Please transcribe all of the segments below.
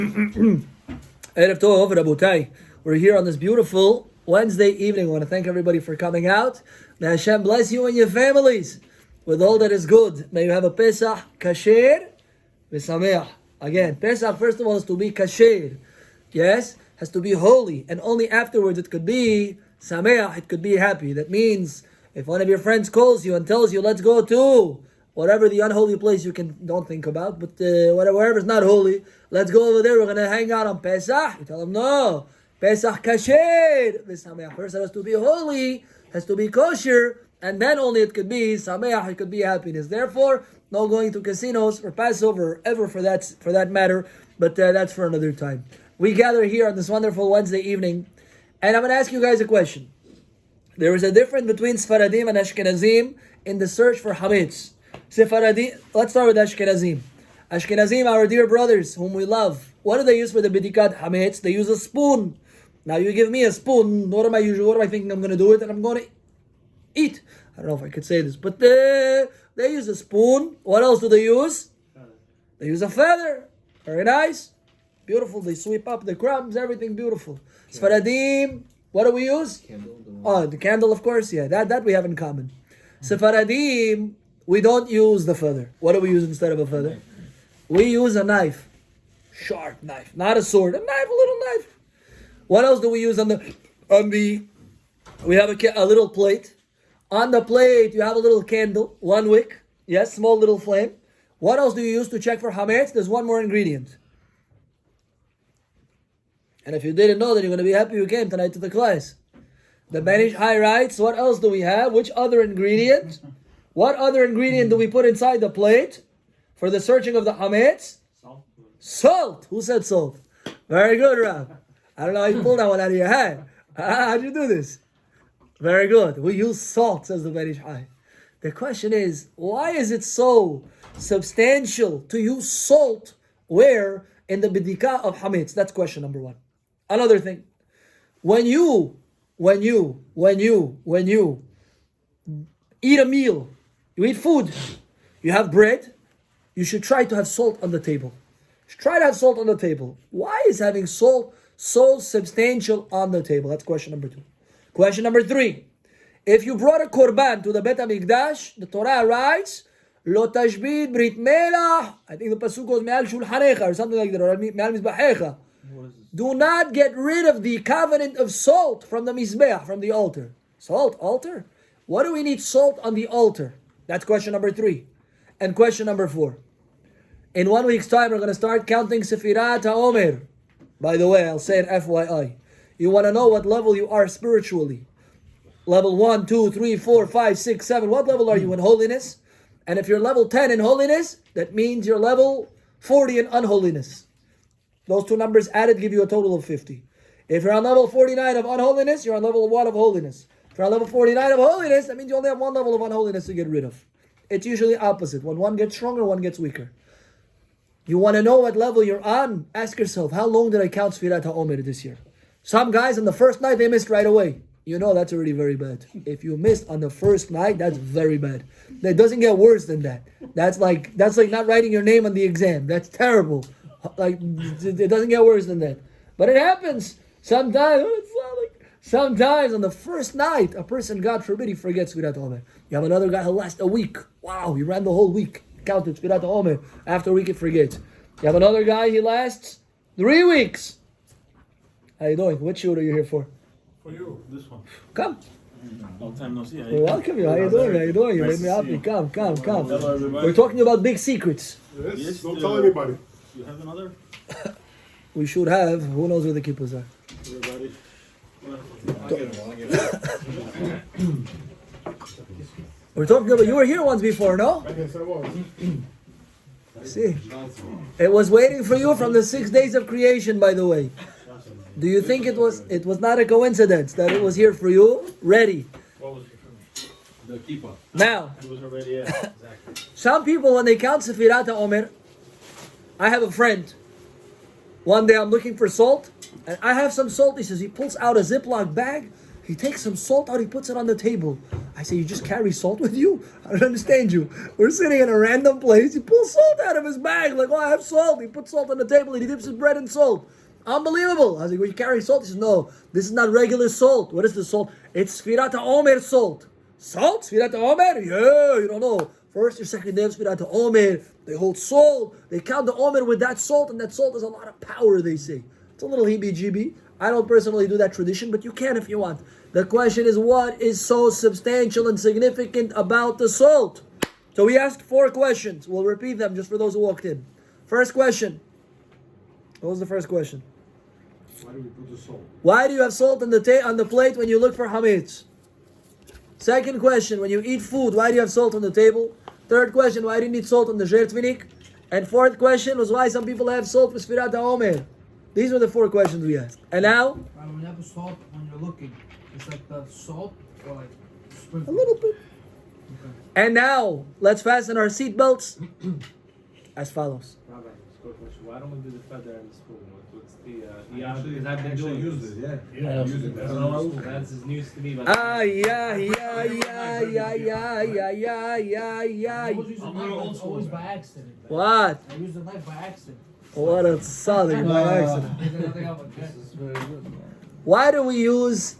Erev Tov, Rabotai. We're here on this beautiful Wednesday evening. I want to thank everybody for coming out. May Hashem bless you and your families with all that is good. May you have a Pesach kasher v'sameach. Again, Pesach first of all is to be kasher. Yes, has to be holy, and only afterwards it could be sameach. It could be happy. That means if one of your friends calls you and tells you, "Let's go to whatever the unholy place you don't think about, but wherever is not holy, let's go over there. We're gonna hang out on Pesach." You tell them, "No, Pesach kasher v'sameach." First, it has to be holy, has to be kosher, and then only it could be sameach. It could be happiness. Therefore, no going to casinos for Passover ever for that matter. But that's for another time. We gather here on this wonderful Wednesday evening, and I'm going to ask you guys a question. There is a difference between Sfaradim and Ashkenazim in the search for Hametz. Sfaradim, let's start with Ashkenazim. Ashkenazim, our dear brothers, whom we love. What do they use for the Bidikat Hametz? They use a spoon. Now you give me a spoon, what am I thinking I'm going to do it? And I'm going to eat. I don't know if I could say this, but they use a spoon. What else do they use? They use a feather. Very nice. Beautiful. They sweep up the crumbs, everything beautiful. Sfaradim, what do we use? Candle. The candle, of course. Yeah, that we have in common. Sfaradim, we don't use the feather. What do we use instead of a feather? We use a knife. Sharp knife. Not a sword. A knife, a little knife. What else do we use we have a little plate. On the plate, you have a little candle, one wick. Yes, small little flame. What else do you use to check for Hametz? There's one more ingredient. And if you didn't know, then you're going to be happy you came tonight to the class. The Ben Ish Hai writes, what else do we have? Which other ingredient? What other ingredient do we put inside the plate for the searching of the Hametz? Salt. Salt. Who said salt? Very good, Rav. I don't know how you pulled that one out of your head. How'd you do this? Very good. We use salt, says the Ben Ish Hai. The question is, why is it so substantial to use salt where in the bidika of Hametz? That's question number one. Another thing, when you eat a meal, you eat food, you have bread, you should try to have salt on the table. You should try to have salt on the table. Why is having salt so substantial on the table? That's question number two. Question number three, if you brought a korban to the Bet HaMikdash, the Torah writes, Lo tashbid brit melah. I think the pasuk goes me'al shulchanecha or something like that, or me'al mizbahecha. Do not get rid of the covenant of salt from the mizbeach, from the altar. Salt, altar? What do we need salt on the altar? That's question number three. And question number four. In 1 week's time, we're going to start counting Sefirat HaOmer. By the way, I'll say it FYI. You want to know what level you are spiritually. Level 1, 2, 3, 4, 5, 6, 7. What level are you in holiness? And if you're level 10 in holiness, that means you're level 40 in unholiness. Those two numbers added give you a total of 50. If you're on level 49 of unholiness, you're on level 1 of holiness. If you're on level 49 of holiness, that means you only have one level of unholiness to get rid of. It's usually opposite. When one gets stronger, one gets weaker. You want to know what level you're on? Ask yourself, how long did I count Sfirat HaOmer this year? Some guys on the first night, they missed right away. You know that's already very bad. If you missed on the first night, that's very bad. That doesn't get worse than that. That's like not writing your name on the exam. That's terrible. Like it doesn't get worse than that. But it happens sometimes. Sometimes on the first night, a person, God forbid, he forgets Sfirat HaOmer. You have another guy who lasts a week. Wow, he ran the whole week, counted Sfirat HaOmer. After a week, he forgets. You have another guy, he lasts 3 weeks. How you doing? What shoot are you here for? For you, this one. Come. Long time no see. We welcome you. How you doing? You made me happy. Come. Hello, everybody. We're talking about big secrets. Yes, don't tell anybody. You have another? We should have. Who knows where the kippahs are? Everybody. We're talking about. You were here once before, no? Yes, I was. See, it was waiting for you from the 6 days of creation. By the way, do you think it was not a coincidence that it was here for you, ready? What was the kippah? Now, It was already, yeah, exactly. some people when they count Sefirat HaOmer, I have a friend. One day I'm looking for salt, and I have some salt. He says he pulls out a Ziploc bag. He takes some salt out. He puts it on the table. I say, you just carry salt with you? I don't understand you. We're sitting in a random place. He pulls salt out of his bag. Like, oh, I have salt. He puts salt on the table and he dips his bread in salt. Unbelievable. I was like, well, you carry salt? He says, no, this is not regular salt. What is the salt? It's Sfirat HaOmer salt. Salt? Sfirat HaOmer? Yeah, you don't know. First or second day of Sfirat HaOmer. They hold salt. They count the Omer with that salt, and that salt has a lot of power, they say. It's a little heebie-jeebie. I don't personally do that tradition, but you can if you want. The question is, what is so substantial and significant about the salt? So we asked 4 questions. We'll repeat them just for those who walked in. First question. What was the first question? Why do we put the salt? Why do you have salt on the plate when you look for Hametz? Second question, when you eat food, why do you have salt on the table? Third question, why do you need salt on the Zhertvinik? And fourth question was why some people have salt with Sfirat HaOmer. These were the 4 questions we asked. And now? When you have salt when you're looking, it's like the salt or like A sprinkle. little bit. Okay. And now, let's fasten our seatbelts as follows. Rabbi, quick question. Why don't we do the feather and the spoon? What's the Actually, because I've been actually doing used this. it, yeah. Yeah, Use it. That's That's news to me. But I always use a I'm knife, not but old it's school, always man. by accident. What? I use the knife by accident. What a solid by accident. There's nothing else like that. Why don't we use?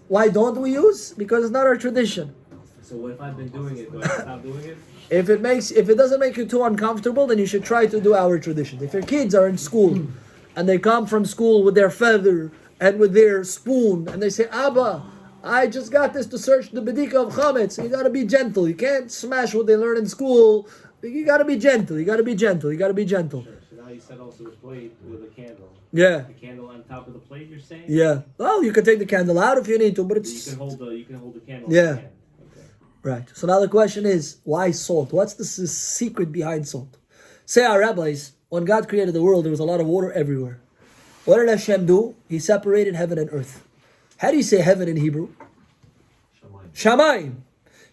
Because it's not our tradition. so what if I've been doing it? Do I stop doing it? If it doesn't make you too uncomfortable, then you should try to do our traditions. If your kids are in school and they come from school with their feather and with their spoon and they say, Abba, I just got this to search the bedika of Hametz. You gotta be gentle. You can't smash what they learn in school. You gotta be gentle. You gotta be gentle. You gotta be gentle. Sure. So now you said also the plate with a candle. Yeah. The candle on top of the plate. You're saying? Yeah. Well, you can take the candle out if you need to, but You it's can hold the candle. Yeah. In your hand. Okay. right. So now the question is, why salt? What's the secret behind salt? Say our rabbis, when God created the world, there was a lot of water everywhere. What did Hashem do? He separated heaven and earth. How do you say heaven in Hebrew? Shamayim.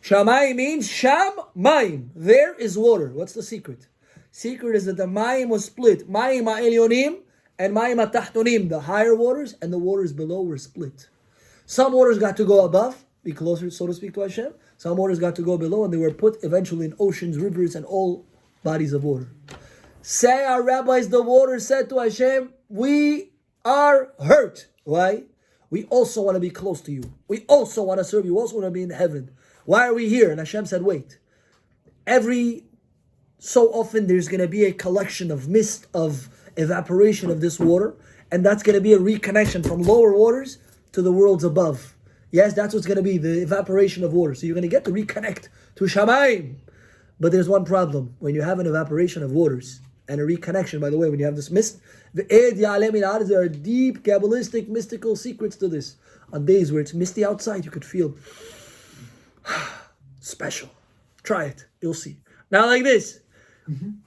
Shamayim means Sham-mayim. There is water. What's the secret? Secret is that the mayim was split. Mayim ha'elyonim and mayim ha'tachtonim. The higher waters and the waters below were split. Some waters got to go above, be closer, so to speak, to Hashem. Some waters got to go below, and they were put eventually in oceans, rivers, and all bodies of water. Say our rabbis, the water said to Hashem, we are hurt. Why? We also want to be close to you. We also want to serve you. We also want to be in heaven. Why are we here? And Hashem said, wait. Every so often there's going to be a collection of mist, of evaporation of this water. And that's going to be a reconnection from lower waters to the worlds above. Yes, that's what's going to be, the evaporation of water. So you're going to get to reconnect to Shamayim. But there's one problem. When you have an evaporation of waters and a reconnection, by the way, when you have this mist, there are deep Kabbalistic, mystical secrets to this. On days where it's misty outside, you could feel special. Try it. You'll see. Now like this.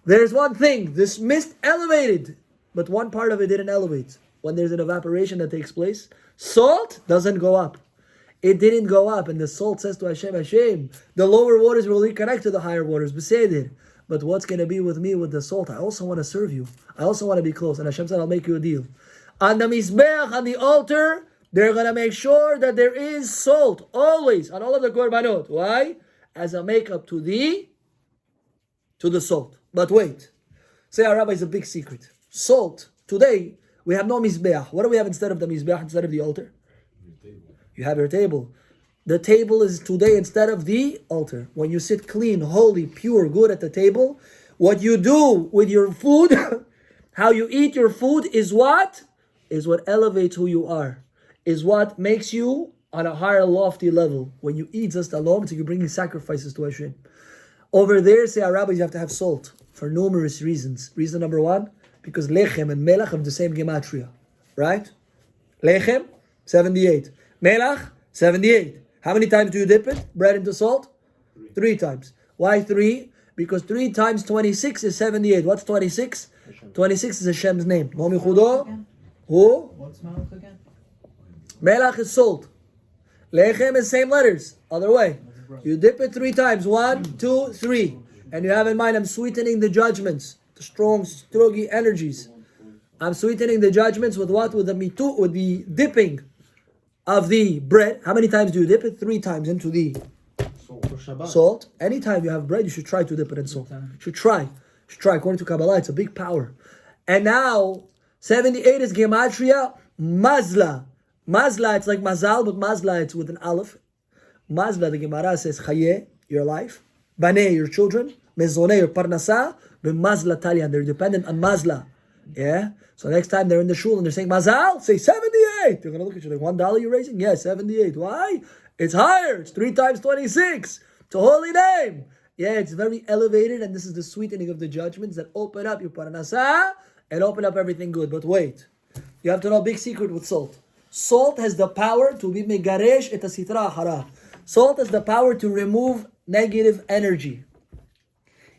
There's one thing. This mist elevated, but one part of it didn't elevate. When there's an evaporation that takes place, salt doesn't go up. It didn't go up. And the salt says to Hashem, Hashem, the lower waters will reconnect to the higher waters. Beseder. But what's going to be with me with the salt? I also want to serve you. I also want to be close. And Hashem said, I'll make you a deal. On the Mizbeach, on the altar, they're going to make sure that there is salt. Always. On all of the korbanot. Why? As a makeup to the salt. But wait. Say our rabbi is a big secret. Salt. Today, we have no Mizbeach. What do we have instead of the Mizbeach, instead of the altar? You have your table. The table is today instead of the altar. When you sit clean, holy, pure, good at the table, what you do with your food, how you eat your food is what? Is what elevates who you are. Is what makes you on a higher, lofty level. When you eat just alone, so you're bringing sacrifices to Hashem. Over there, say our rabbis, you have to have salt for numerous reasons. Reason number 1, because lechem and melach have the same gematria. Right? Lechem, 78. Melach, 78. How many times do you dip it? Bread into salt? 3 times. Why 3? Because 3 times 26 is 78. What's 26? 26 is Hashem's name. Momi Chudo? Who? What's Malach again? Melach is salt. Lechem is same letters. Other way. You dip it 3 times. 1, 2, 3. And you have in mind, I'm sweetening the judgments. The strong, strogi energies. I'm sweetening the judgments with what? With the dipping of the bread. How many times do you dip it? 3 times into the Salt. For Shabbat. Salt. Anytime you have bread, you should try to dip it in salt. Should try. According to Kabbalah, it's a big power. And now, 78 is Gematria Mazla. Mazla, it's like Mazal, but Mazla, it's with an Aleph. Mazla, the Gemara says, Chaye, your life. Baneh, your children. Mezoneh, your Parnasa. Mazla Talian, they're dependent on Mazla. Yeah? So next time they're in the shul and they're saying Mazal, say 78. They're going to look at you like, $1 you're raising? Yeah, 78. Why? It's higher. It's 3 times 26. It's a holy name. Yeah, it's very elevated, and this is the sweetening of the judgments that open up your Parnasa and open up everything good. But wait, you have to know a big secret with salt. Salt has the power to be megaresh et asitra hara. Salt has the power to remove negative energy.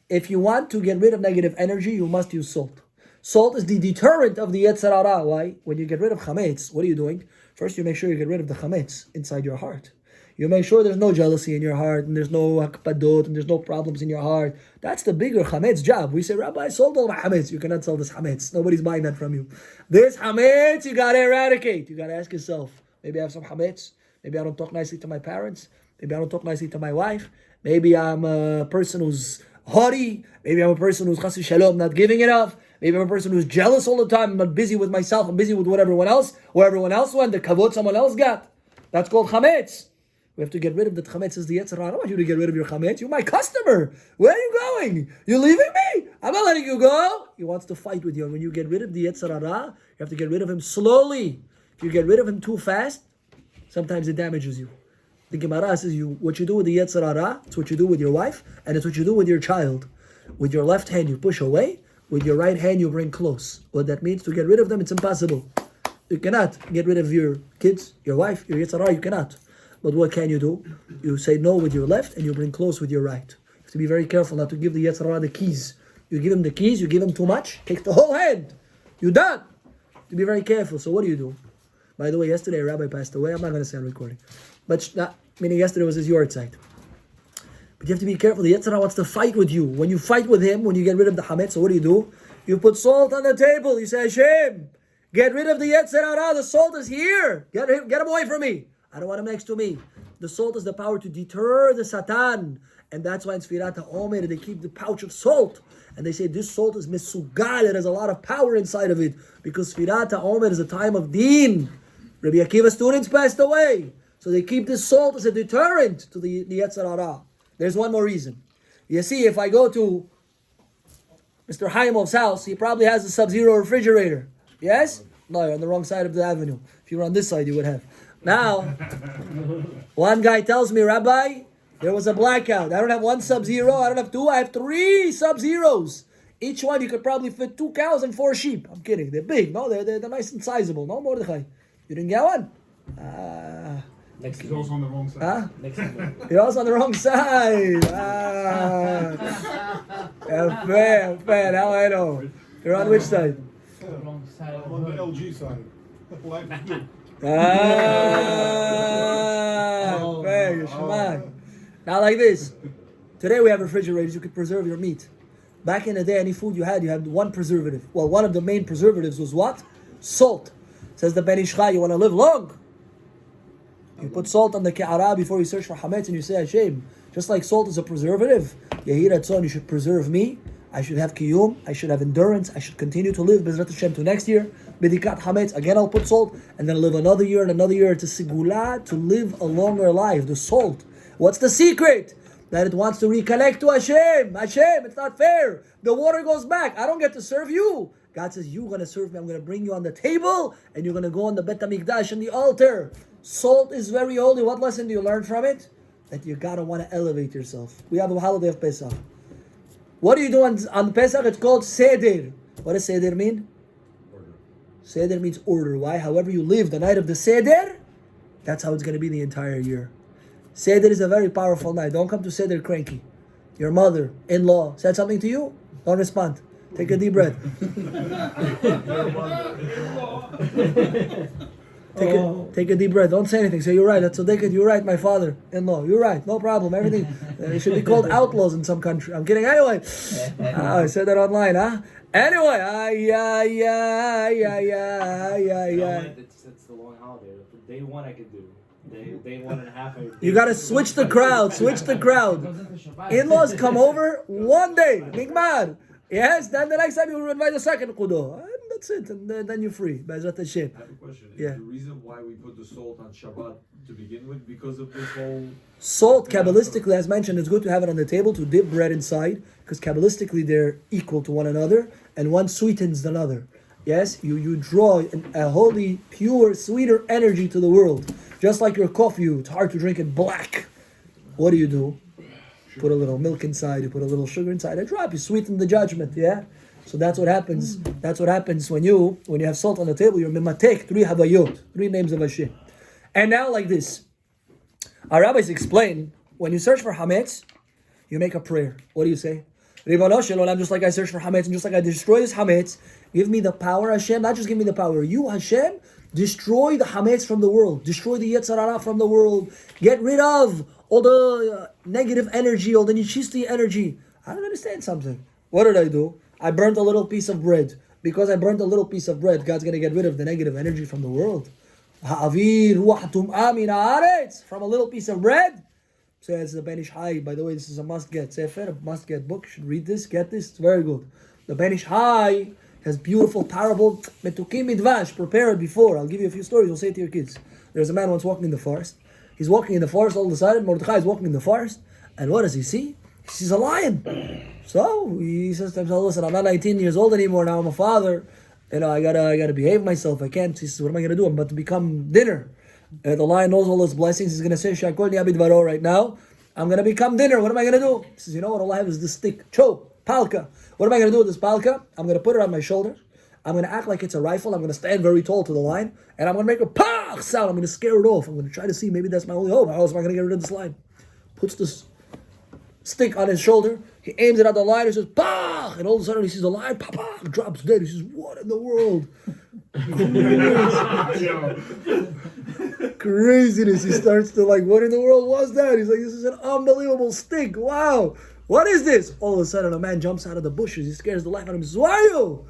If you want to get rid of negative energy, you must use salt. Salt is the deterrent of the Yetzer Hara. Why? When you get rid of Hametz, what are you doing? First, you make sure you get rid of the Hametz inside your heart. You make sure there's no jealousy in your heart, and there's no hakpadot, and there's no problems in your heart. That's the bigger Hametz job. We say, Rabbi, I sold all my Hametz. You cannot sell this Hametz. Nobody's buying that from you. This Hametz, you got to eradicate. You got to ask yourself, maybe I have some Hametz. Maybe I don't talk nicely to my parents. Maybe I don't talk nicely to my wife. Maybe I'm a person who's haughty. Maybe I'm a person who's chas v'shalom, not giving enough. Maybe I'm a person who's jealous all the time. I'm not busy with myself. I'm busy with what everyone else, where everyone else went, the kavod someone else got. That's called Hametz. We have to get rid of the Hametz as the Yetzer Hara. I don't want you to get rid of your Hametz. You're my customer. Where are you going? You're leaving me? I'm not letting you go. He wants to fight with you. And when you get rid of the Yetzer Hara, you have to get rid of him slowly. If you get rid of him too fast, sometimes it damages you. The Gemara says what you do with the Yetzer Hara, it's what you do with your wife, and it's what you do with your child. With your left hand, you push away. With your right hand, you bring close. What that means, to get rid of them, it's impossible. You cannot get rid of your kids, your wife, your Yetzer Hara, you cannot. But what can you do? You say no with your left and you bring close with your right. You have to be very careful not to give the Yetzer Hara the keys. You give him the keys, you give him too much, take the whole hand. You're done. You have to be very careful. So what do? By the way, yesterday a rabbi passed away. I'm not going to say on recording. But meaning yesterday was his yard site. But you have to be careful. The Yetzer Hara wants to fight with you. When you fight with him, when you get rid of the Hametz, so what do? You put salt on the table. You say, Hashem, get rid of the Yetzer Hara. The salt is here. Get him away from me. I don't want him next to me. The salt has the power to deter the Satan. And that's why in Sfirat HaOmer they keep the pouch of salt. And they say this salt is mesugal. It has a lot of power inside of it. Because Sfirat HaOmer is a time of deen. Rabbi Akiva's students passed away. So they keep this salt as a deterrent to the Yetzer Hara. There's one more reason. You see, if I go to Mr. Haimov's house, he probably has a Sub-Zero refrigerator. Yes? No, you're on the wrong side of the avenue. If you were on this side, you would have. Now, one guy tells me, Rabbi, there was a blackout. I don't have one Sub-Zero. I don't have two. I have 3 Sub-Zeros. Each one you could probably fit 2 cows and 4 sheep. I'm kidding. They're big. No, they're nice and sizable. No, Mordechai. You didn't get one? He's also on the wrong side. Huh? You're also on the wrong side. Fair. Now I know. You're on which side? Wrong side of I'm on the the LG side. Life is good. Fair. Shemai. Now like this. Today we have refrigerators. You could preserve your meat. Back in the day, any food you had one preservative. Well, one of the main preservatives was what? Salt. Says the Ben Ish Chai, you want to live long? You put salt on the Ke'ara before you search for Hametz and you say, Hashem, just like salt is a preservative, Yehi Ratzon, you should preserve me. I should have Kiyum. I should have endurance. I should continue to live Bezrat Hashem to next year. Bedikat Hametz, again I'll put salt, and then I'll live another year and another year. It's a sigula to live a longer life. The salt. What's the secret? That it wants to reconnect to Hashem. Hashem, it's not fair. The water goes back. I don't get to serve you. God says, you're going to serve me. I'm going to bring you on the table, and you're going to go on the Bet HaMikdash and the altar. Salt is very holy. What lesson do you learn from it? That you got to want to elevate yourself. We have a holiday of Pesach. What do you do on Pesach? It's called Seder. What does Seder mean? Order. Seder means order. Why? However you live the night of the Seder, that's how it's going to be the entire year. Seder is a very powerful night. Don't come to Seder cranky. Your mother, in-law, said something to you? Don't respond. Take a deep breath. Take a deep breath. Don't say anything. Say, you're right. That's Sodeket. You're right, my father-in-law. You're right. No problem. Everything. It should be called outlaws in some country. I'm kidding. Anyway. I said that online, huh? Anyway. That's the long holiday. For day one I could do. Day 1.5. You gotta switch the crowd. Switch the crowd. In-laws come over one day. Nigmar. Yes, then the next time you invite a second kudo. And that's it. And then you're free. Be'ezrat Hashem. I have a question. Yeah. Is the reason why we put the salt on Shabbat to begin with because of this whole... Salt, Kabbalistically, as mentioned, it's good to have it on the table to dip bread inside, because Kabbalistically they're equal to one another, and one sweetens the other. Yes, you draw a holy, pure, sweeter energy to the world. Just like your coffee, it's hard to drink it black. What do? You put a little milk inside, you put a little sugar inside, a drop, you sweeten the judgment, yeah? So that's what happens. That's what happens when you have salt on the table, you're mimatek, 3 havayot, 3 names of Hashem. And now like this. Our rabbis explain, when you search for Hametz, you make a prayer. What do you say? Ribbono shel olam, just like I search for Hametz, and just like I destroy this Hametz, give me the power, Hashem, not just give me the power. You, Hashem, destroy the Hametz from the world. Destroy the Yetzer Hara from the world. Get rid of all the negative energy, all the nichisti energy. I don't understand something. What did I do? I burnt a little piece of bread. Because I burnt a little piece of bread, God's going to get rid of the negative energy from the world. Ha'avir ruach tum'a min haaretz, from a little piece of bread. Says the Ben Ish Hai. By the way, this is a must-get sefer, a must-get book. You should read this, get this. It's very good. The Ben Ish Hai has beautiful parable, metukim midvash, prepared before. I'll give you a few stories. You'll say it to your kids. There's a man once walking in the forest. He's walking in the forest. All of a sudden, Mordechai is walking in the forest, and what does he see? He sees a lion. So he says to himself, "Listen, I'm not 19 years old anymore. Now I'm a father. You know, I gotta behave myself. I can't." He says, "What am I gonna do? I'm about to become dinner." The lion knows all his blessings. He's gonna say, "Shakol ni abid varo," right now. I'm gonna become dinner. What am I gonna do? He says, "You know what? All I have is this stick, palka. What am I gonna do with this palka? I'm gonna put it on my shoulder. I'm gonna act like it's a rifle. I'm gonna stand very tall to the lion, and I'm gonna make a pah sound. I'm gonna scare it off. I'm gonna try to see. Maybe that's my only hope. How else am I gonna get rid of this lion?" Puts this stick on his shoulder. He aims it at the lion. He says, "Pah!" And all of a sudden he sees the lion. Pah! Pah! Drops dead. He says, "What in the world?" Craziness. He starts to like, "What in the world was that?" He's like, "This is an unbelievable stick. Wow. What is this?" All of a sudden a man jumps out of the bushes. He scares the life out of him. He says, "Who are you?"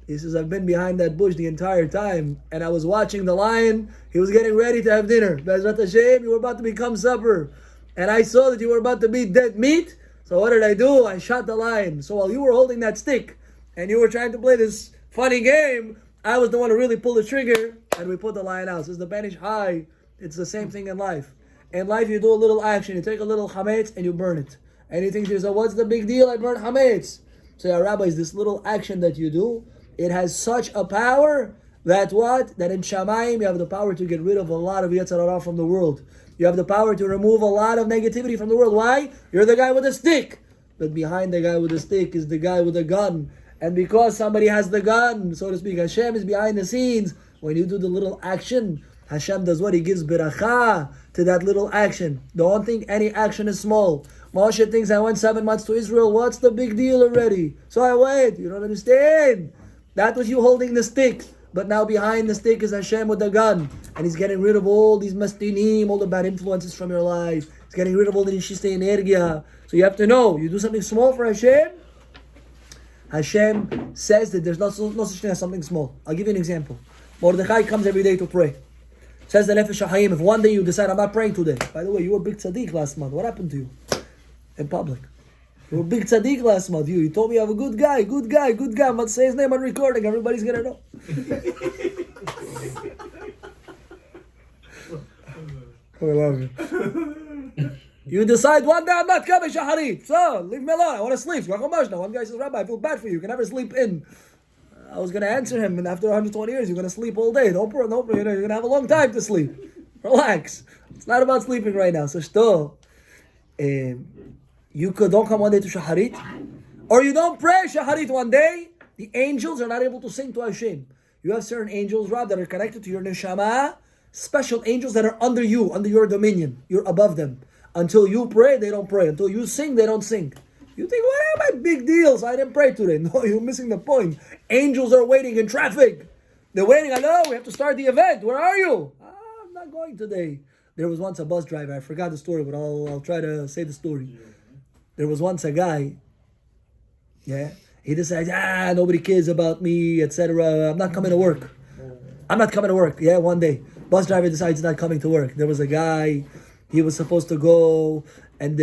He says, "I've been behind that bush the entire time, and I was watching the lion. He was getting ready to have dinner. Be'ezrat Hashem, you were about to become supper. And I saw that you were about to be dead meat. So what did I do? I shot the lion. So while you were holding that stick and you were trying to play this funny game, I was the one who really pulled the trigger, and we put the lion out." Says the Ben Ish Hai. It's the same thing in life. In life, you do a little action. You take a little Hametz and you burn it. And you think to yourself, "What's the big deal? I burned Hametz." So, our rabbis, this little action that you do, it has such a power that what? That in Shamayim, you have the power to get rid of a lot of Yetzer Hara from the world. You have the power to remove a lot of negativity from the world. Why? You're the guy with a stick. But behind the guy with the stick is the guy with a gun. And because somebody has the gun, so to speak, Hashem is behind the scenes. When you do the little action, Hashem does what? He gives beracha to that little action. Don't think any action is small. Moshe thinks, "I went 7 months to Israel. What's the big deal already? So I went." You don't understand. That was you holding the stick. But now behind the stick is Hashem with the gun. And He's getting rid of all these mastinim, all the bad influences from your life. He's getting rid of all the nishiste energia. So you have to know, you do something small for Hashem, Hashem says that there's no such thing as something small. I'll give you an example. Mordechai comes every day to pray. Says the Nefesh HaHayim, if one day you decide, "I'm not praying today." By the way, you were a big tzaddik last month. What happened to you? In public. You were a big tzaddik last month. You told me you have a good guy. I'm about to say his name on recording. Everybody's going to know. I love you. You decide one day, "I'm not coming shaharit. So, leave me alone. I want to sleep." One guy says, "Rabbi, I feel bad for you. You can never sleep in." I was going to answer him, and after 120 years, you're going to sleep all day. Don't you're going to have a long time to sleep. Relax. It's not about sleeping right now. So, don't come one day to shaharit, or you don't pray shaharit one day. The angels are not able to sing to Hashem. You have certain angels, Rob, that are connected to your neshama, special angels that are under you, under your dominion. You're above them. Until you pray, they don't pray. Until you sing, they don't sing. You think, "What are my big deals? I didn't pray today." No, you're missing the point. Angels are waiting in traffic. They're waiting. "Hello, we have to start the event. Where are you?" "I'm not going today." There was once a bus driver. I forgot the story, but I'll try to say the story. There was once a guy. Yeah. He decides, nobody cares about me, etc. I'm not coming to work. Yeah, one day. Bus driver decides not coming to work. There was a guy, he was supposed to go and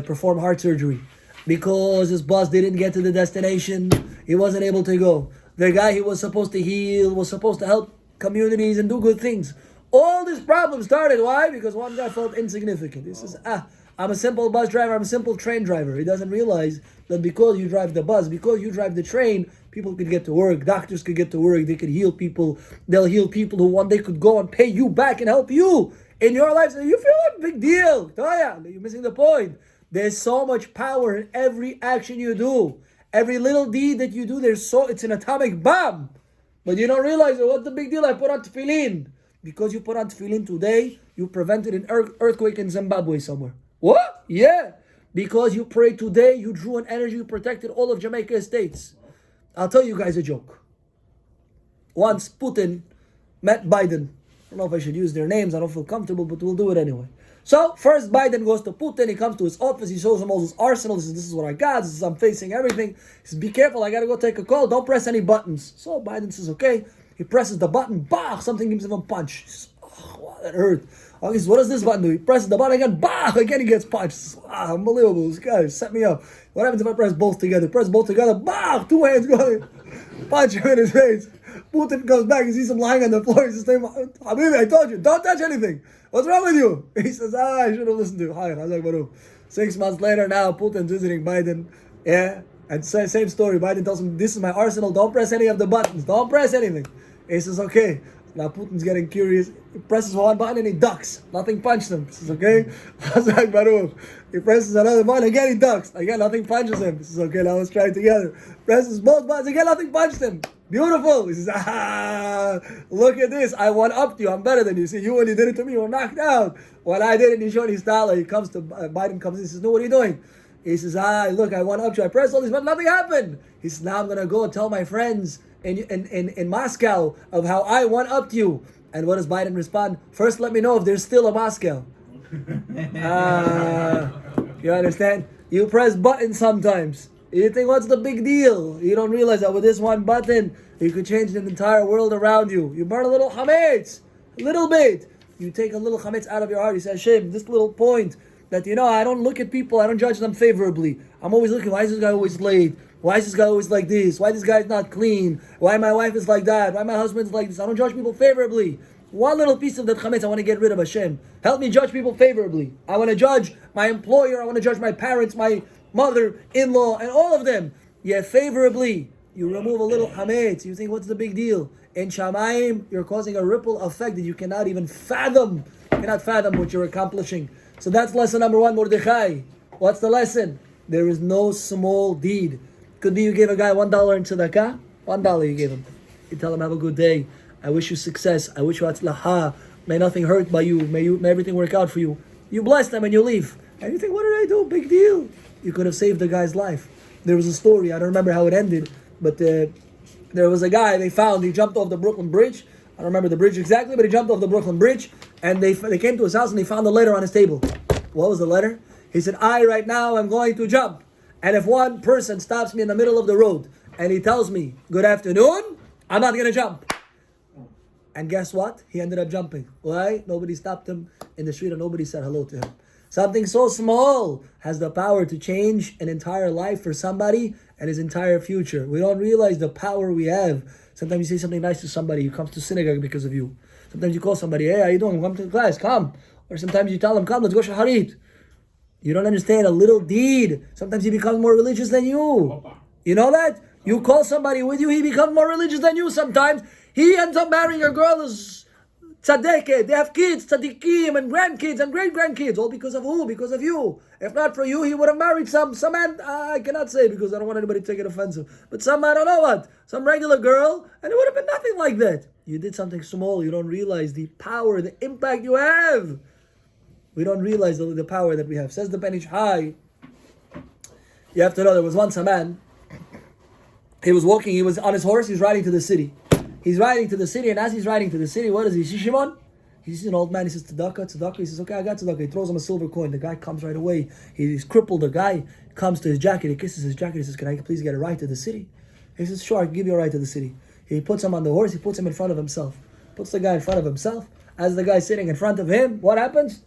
perform heart surgery. Because his bus didn't get to the destination, he wasn't able to go. The guy he was supposed to heal, was supposed to help communities and do good things. All this problem started, why? Because one guy felt insignificant. He says, I'm a simple bus driver, I'm a simple train driver. He doesn't realize that because you drive the bus, because you drive the train, people could get to work, doctors could get to work, they could heal people. They'll heal people who one day could go and pay you back and help you in your life. So you feel like a big deal. You're missing the point. There's so much power in every action you do. Every little deed that you do, it's an atomic bomb. But you don't realize what's the big deal? I put on tefillin. Because you put on tefillin today, you prevented an earthquake in Zimbabwe somewhere. What? Yeah. Because you prayed today, you drew an energy, you protected all of Jamaica estates. I'll tell you guys a joke. Once Putin met Biden. I don't know if I should use their names, I don't feel comfortable, but we'll do it anyway. So, first Biden goes to Putin, he comes to his office, he shows him all his arsenal, he says, this is what I got, I'm facing everything. He says, be careful, I gotta go take a call, don't press any buttons. So Biden says, okay. He presses the button, bah, something gives him a punch. He says, oh, wow, that hurt. Oh, he says, what does this button do? He presses the button again, bah, again he gets punched. He says, unbelievable, this guy set me up. What happens if I press both together? Press both together, bah, two hands going, punch him in his face. Putin comes back, he sees him lying on the floor, he says, Habibi, I told you, don't touch anything. What's wrong with you? He says, I should have listened to you. 6 months later now, Putin's visiting Biden. Yeah, and same story. Biden tells him, this is my arsenal, don't press any of the buttons, don't press anything. He says, okay. Now Putin's getting curious. He presses one button and he ducks. Nothing punched him. He says, okay. He presses another button, again he ducks. Again, nothing punches him. He says, okay, now let's try it together. Presses both buttons, again, nothing punched him. Beautiful. He says, look at this. I one-upped you. I'm better than you. See, you when you did it to me, you were knocked out. When I did it, he showed his style. He comes to, Biden comes in, he says, no, what are you doing? He says, look, I one-upped you. I pressed all these buttons, nothing happened. He says, now I'm going to go and tell my friends in Moscow of how I one-upped you. And what does Biden respond? First, let me know if there's still a Moscow. You understand? You press buttons sometimes. You think, what's the big deal? You don't realize that with this one button, you could change the entire world around you. You burn a little Hametz, a little bit. You take a little Hametz out of your heart. You say, Hashem, this little point that, I don't look at people, I don't judge them favorably. I'm always looking, why is this guy always late? Why is this guy always like this? Why this guy's not clean? Why my wife is like that? Why my husband's like this? I don't judge people favorably. One little piece of that Hametz I want to get rid of, Hashem. Help me judge people favorably. I want to judge my employer, I want to judge my parents, my mother-in-law, and all of them. Yet favorably, you remove a little Hametz. You think, what's the big deal? In Shamayim, you're causing a ripple effect that you cannot even fathom. You cannot fathom what you're accomplishing. So that's lesson number 1, Mordechai. What's the lesson? There is no small deed. Could be you gave a guy $1 in tzedakah. $1 you gave him. You tell him, have a good day. I wish you success. I wish you atzlaha. May nothing hurt by you. May everything work out for you. You bless them and you leave. And you think, what did I do? Big deal. You could have saved the guy's life. There was a story, I don't remember how it ended, but there was a guy they found, he jumped off the Brooklyn Bridge. I don't remember the bridge exactly, but he jumped off the Brooklyn Bridge, and they came to his house and they found a letter on his table. What was the letter? He said, I right now am going to jump, and if one person stops me in the middle of the road, and he tells me, good afternoon, I'm not going to jump. And guess what? He ended up jumping. Why? Nobody stopped him in the street and nobody said hello to him. Something so small has the power to change an entire life for somebody and his entire future. We don't realize the power we have. Sometimes you say something nice to somebody who comes to synagogue because of you. Sometimes you call somebody, hey, how you doing? Come to class, come. Or sometimes you tell them, come, let's go shaharit. You don't understand a little deed. Sometimes he becomes more religious than you. You know that? You call somebody with you, he becomes more religious than you sometimes. He ends up marrying a girl who's tzaddiket, they have kids, tzaddikim, and grandkids, and great-grandkids, all because of who? Because of you. If not for you, he would have married some man, I cannot say because I don't want anybody to take it offensive, but some, I don't know what, some regular girl, and it would have been nothing like that. You did something small, you don't realize the power, the impact you have. We don't realize the power that we have. Says the Benish High, you have to know, there was once a man, he was walking, he was on his horse, he's riding to the city. He's riding to the city, and as he's riding to the city, what does he see? Shimon? He sees an old man, he says, tzedakah. He says, okay, I got tzedakah. He throws him a silver coin. The guy comes right away. He's crippled. The guy comes to his jacket. He kisses his jacket. He says, can I please get a ride to the city? He says, sure, I can give you a ride to the city. He puts him on the horse. He puts him in front of himself. Puts the guy in front of himself. as the guy sitting in front of him, what happens?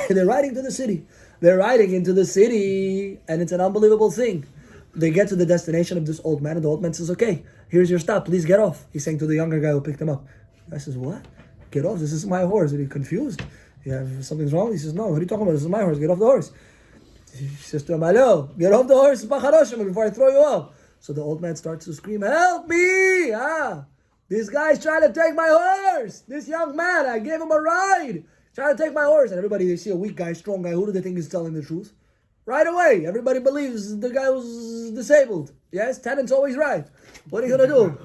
They're riding to the city. They're riding into the city, and it's an unbelievable thing. They get to the destination of this old man, and the old man says, okay, here's your stop, please get off. He's saying to the younger guy who picked him up. The guy says, what? Get off, this is my horse. Are you confused? Something's wrong? He says, no, what are you talking about? This is my horse, get off the horse. He says to him, hello, get off the horse before I throw you off. So the old man starts to scream, help me! This guy's trying to take my horse! This young man, I gave him a ride! Trying to take my horse. And everybody, they see a weak guy, strong guy, who do they think is telling the truth? Right away, everybody believes the guy was disabled. Yes, tenant's always right. What are you gonna do?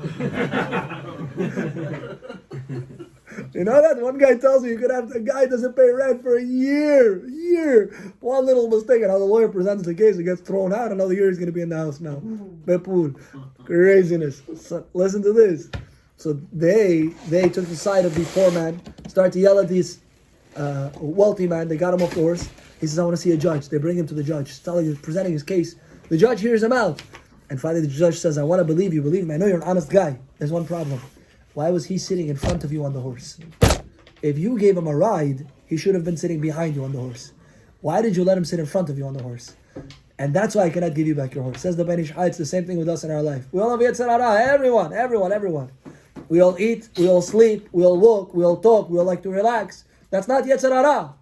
You know that? One guy tells me you could have, a guy doesn't pay rent for a year. One little mistake, and how the lawyer presents the case, it gets thrown out. Another year he's gonna be in the house now. Bepul. Craziness. So, listen to this. So they took the side of the poor man, start to yell at this wealthy man. They got him off the horse. He says, I want to see a judge. They bring him to the judge, presenting his case. The judge hears him out. And finally the judge says, I want to believe you. Believe me, I know you're an honest guy. There's one problem. Why was he sitting in front of you on the horse? If you gave him a ride, he should have been sitting behind you on the horse. Why did you let him sit in front of you on the horse? And that's why I cannot give you back your horse. Says the Ben Ish Hai, it's the same thing with us in our life. We all have Yetzer Hara. Everyone. We all eat, we all sleep, we all walk, we all talk, we all like to relax. That's not Yetzer Hara.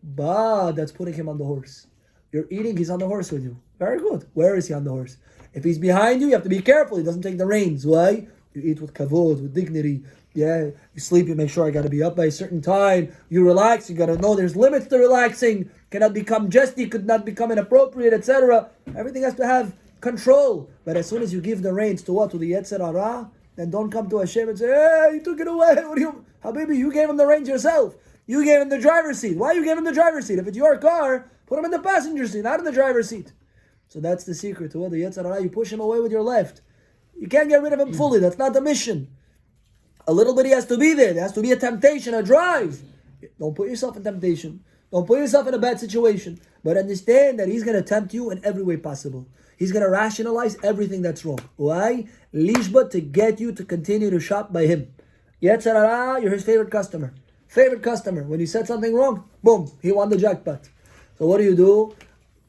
But that's putting him on the horse. You're eating, he's on the horse with you. Very good. Where is he on the horse? If he's behind you have to be careful. He doesn't take the reins. Why? You eat with kavod, with dignity. Yeah, you sleep, you make sure I got to be up by a certain time. You relax, you got to know there's limits to relaxing. Cannot become jesty, could not become inappropriate, etc. Everything has to have control. But as soon as you give the reins to what? To the Yetzer Hara, then don't come to Hashem and say, hey, you took it away. What do you, Habibi, you gave him the reins yourself. You gave him the driver's seat. Why you gave him the driver's seat? If it's your car, put him in the passenger seat, not in the driver's seat. So that's the secret to what the Yetzer Hara. You push him away with your left. You can't get rid of him fully. That's not the mission. A little bit he has to be there. There has to be a temptation, a drive. Don't put yourself in temptation. Don't put yourself in a bad situation. But understand that he's going to tempt you in every way possible. He's going to rationalize everything that's wrong. Why? Lishba, to get you to continue to shop by him. Yetzer Hara, you're his favorite customer. Favorite customer. When you said something wrong, boom, he won the jackpot. So what do?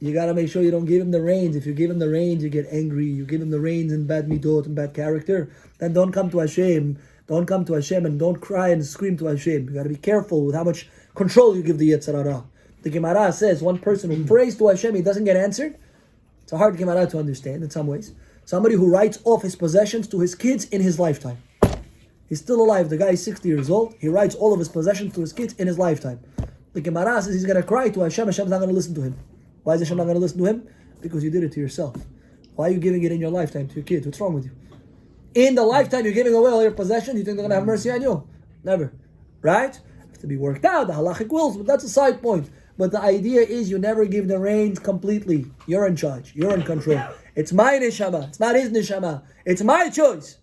You got to make sure you don't give him the reins. If you give him the reins, you get angry. You give him the reins in bad midot and bad character. Then don't come to Hashem. Don't come to Hashem and don't cry and scream to Hashem. You got to be careful with how much control you give the Yetzer Hara. The Gemara says one person who prays to Hashem, he doesn't get answered. It's a hard Gemara to understand in some ways. Somebody who writes off his possessions to his kids in his lifetime. He's still alive. The guy is 60 years old. He writes all of his possessions to his kids in his lifetime. The Gemara says he's going to cry to Hashem. Hashem's not going to listen to him. Why is Hashem not going to listen to him? Because you did it to yourself. Why are you giving it in your lifetime to your kids? What's wrong with you? In the lifetime you're giving away all your possessions, you think they're going to have mercy on you? Never. Right? It has to be worked out, the halachic wills, but that's a side point. But the idea is you never give the reins completely. You're in charge. You're in control. It's my neshama. It's not his neshama. It's my choice.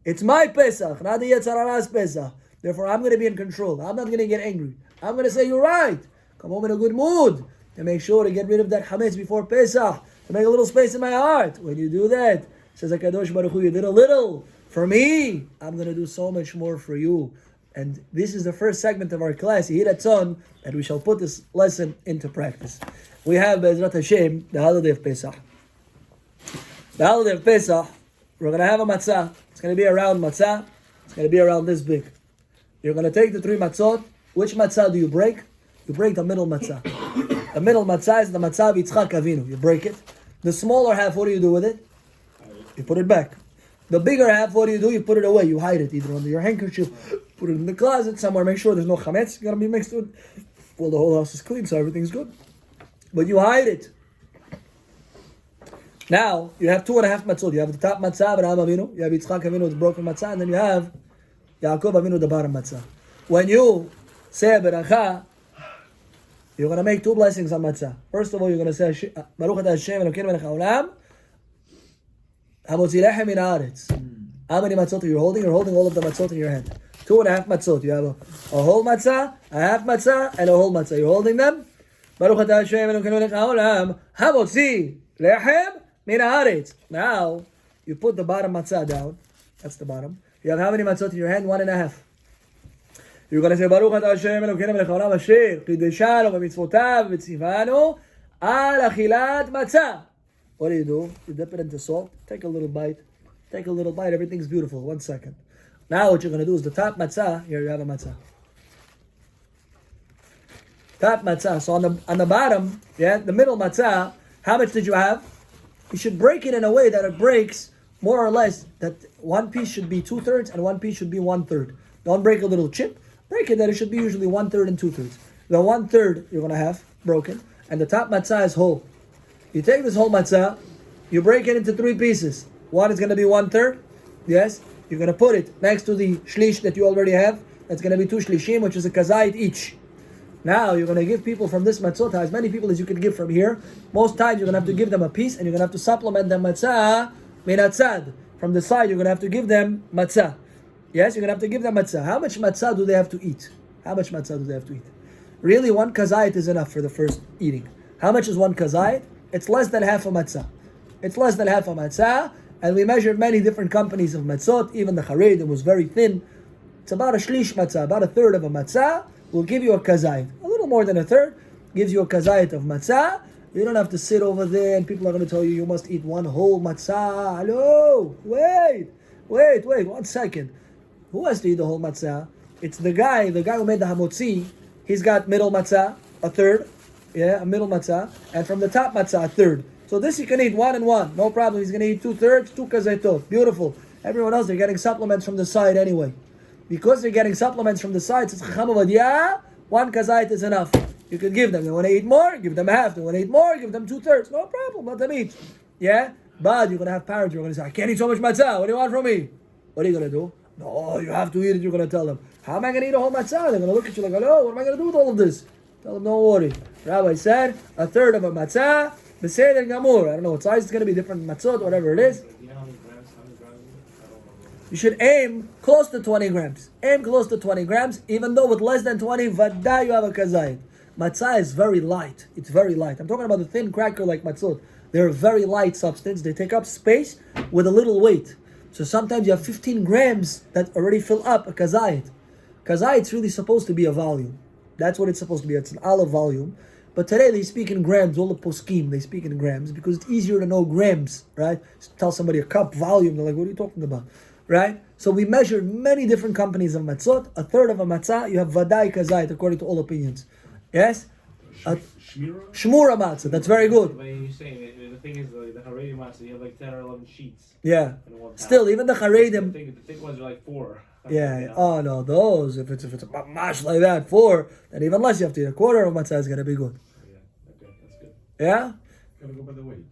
It's my Pesach, not the Yetzer Hara's Pesach. Therefore, I'm going to be in control. I'm not going to get angry. I'm going to say, you're right. Come home in a good mood. To make sure to get rid of that Hametz before Pesach. To make a little space in my heart. When you do that, says HaKadosh Baruch Hu, you did a little for me. I'm going to do so much more for you. And this is the first segment of our class, Yiratzon, and we shall put this lesson into practice. We have, Be'ezrat Hashem, the holiday of Pesach. The holiday of Pesach, we're going to have a matzah. It's going to be a round matzah. It's going to be around this big. You're going to take the 3 matzot. Which matzah do you break? You break the middle matzah. The middle matzah is the matzah of Yitzchak Avinu. You break it. The smaller half, what do you do with it? You put it back. The bigger half, what do? You put it away. You hide it either under your handkerchief, put it in the closet somewhere. Make sure there's no chametz. It's got to be mixed with. Well, the whole house is clean, so everything's good. But you hide it. Now, you have 2.5 matzot. You have the top matzah, Abraham Avinu. You have Yitzchak Avinu, the broken matzah. And then you have Yaakov Avinu, the bottom matzah. When you say beracha, you're going to make 2 blessings on matzah. First of all, you're going to say, Baruch Ata Hashem Elokeinu melech haolam, hamotzi lechem min haaretz. How many matzot are you holding? You're holding all of the matzot in your hand. 2.5 matzot. You have a whole matzah, a half matzah, and a whole matzah. You're holding them. Baruch Ata Hashem Elokeinu melech haolam, hamotzi lechem min haaretz. Now, you put the bottom matzah down. That's the bottom. You have how many matzot in your hand? 1.5. You're going to say, Baruch Ata Hashem Elokeinu melech haolam asher qideshanu b'mitzvotav v'tzivanu al achilat matzah. What do? You dip it into salt. Take a little bite. Everything's beautiful. 1 second. Now what you're going to do is the top matzah. Here you have a matzah. Top matzah. So on the bottom, the middle matzah, how much did you have? You should break it in a way that it breaks more or less, that one piece should be 2/3 and one piece should be 1/3. Don't break a little chip. Break it that it should be usually 1/3 and 2/3. The 1/3 you're going to have broken, and the top matzah is whole. You take this whole matzah, you break it into 3 pieces. One is going to be 1/3. Yes. You're going to put it next to the shlish that you already have. That's going to be 2 shlishim, which is a kazait each. Now you're going to give people from this matzot, as many people as you can give from here. Most times you're going to have to give them a piece, and you're going to have to supplement the matzah minatzad. From the side, you're going to have to give them matzah. Yes, you're going to have to give them matzah. How much matzah do they have to eat? Really, 1 kazait is enough for the first eating. How much is 1 kazait? It's less than half a matzah. And we measured many different companies of matzot. Even the Haredim was very thin. It's about a shlish matzah, about 1/3 of a matzah will give you a kazait. A little more than 1/3 gives you a kazait of matzah. You don't have to sit over there and people are going to tell you must eat 1 whole matzah. Hello, wait, 1 second. Who has to eat the whole matzah? It's the guy who made the hamotzi. He's got middle matzah, 1/3, a middle matzah, and from the top matzah, 1/3. So this you can eat 1 and 1, no problem. He's going to eat 2/3, 2 kazaitot. Beautiful. Everyone else, they're getting supplements from the side anyway. Because they're getting supplements from the side, it's Chacham Ovadia, 1 kazait is enough. You can give them. They want to eat more, give them half. They want to eat more, give them 2/3. No problem, let them eat. But you're going to have parents who are going to say, I can't eat so much matzah. What do you want from me? What are you going to do? No, you have to eat it. You're going to tell them. How am I going to eat a whole matzah? They're going to look at you like, hello, what am I going to do with all of this? Tell them, don't worry. Rabbi said, 1/3 of a matzah, Beseder Gamur. I don't know what size it's going to be, different matzot, whatever it is. You know how many grams? I don't know. You should aim close to 20 grams. Even though with less than 20, vada you have a kazayit. Matzah is very light. It's very light. I'm talking about the thin cracker like matzot. They're a very light substance. They take up space with a little weight. So sometimes you have 15 grams that already fill up a kazayit. Kazayit's really supposed to be a volume. That's what it's supposed to be. It's an olive volume. But today they speak in grams. All the poskim, they speak in grams because it's easier to know grams, right? Just tell somebody a cup volume. They're like, what are you talking about? Right? So we measured many different companies of matzot. 1/3 of a matzah, you have vadai kazait, according to all opinions. Yes? Shmura matzah, that's very good. But you're saying, the thing is, the Haredi matzah, you have like 10 or 11 sheets. Yeah. In one Still, even the Haredim. The thick ones are like 4. Yeah. Oh no, those, if it's a mash like that, 4, then even less you have to eat. 1/4 of matzah is going to be good. Yeah, okay, that's good. Yeah? Gotta go by the weight.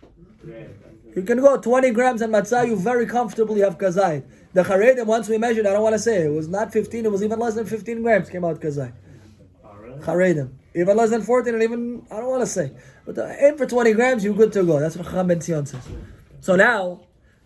Yeah. You can go 20 grams on matzah, you very comfortably have kazait. The Haredim, once we measured, I don't want to say, it was not 15, it was even less than 15 grams came out kazait. Oh, really? Haredim. Even less than 14, and even, I don't want to say. But aim for 20 grams, you're good to go. That's what Chacham Ben Zion says. So now,